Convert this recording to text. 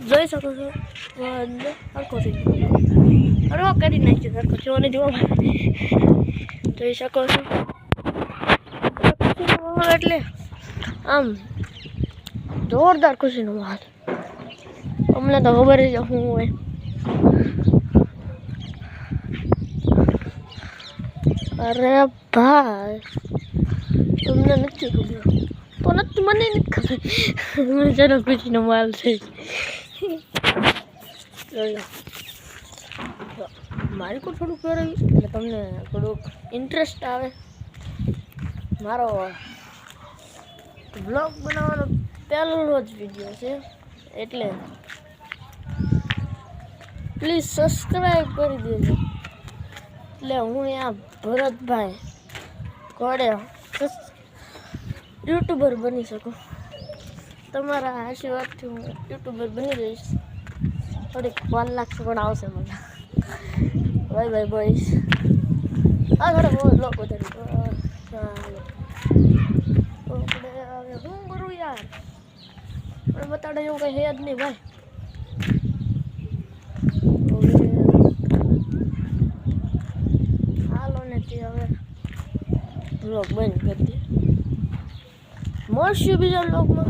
જોઈ શકો છો સરખો થઈ ગયો કરી નાખ્યો સરખો છો અને જોવા જોઈ શકો છો એટલે આમ જોરદાર ખુશીનો માહોલ અમને તો ખબર છે શું હોય અરે ભાઈ તમને નથી ખબર તો નથી મને નથી ખબર મજાનો ખુશીનો માલ છે માલિકો થોડુંક ફેરવ્યું એટલે તમને થોડુંક ઇન્ટરેસ્ટ આવે મારો બ્લોગ બનાવવાનો પહેલો જ વિડીયો છે એટલે પ્લીઝ સબસ્ક્રાઈબ કરી દેજો એટલે હું આ ભરતભાઈ ઘોડે યુટ્યુબર બની શકું તમારા આશીર્વાદથી હું યુટ્યુબર બની જઈશ થોડીક 1 લાખ પણ આવશે મને બાય બાય બોઈસ આ ઘરે બહુ લોકો ચાલો શું કરું યાર પણ બતાડે એવું કંઈ હે જ નહીં ભાઈ હાલો ને તે હવે બ્લોગ બંધ કરી દે મળશું બીજા બ્લોગમાં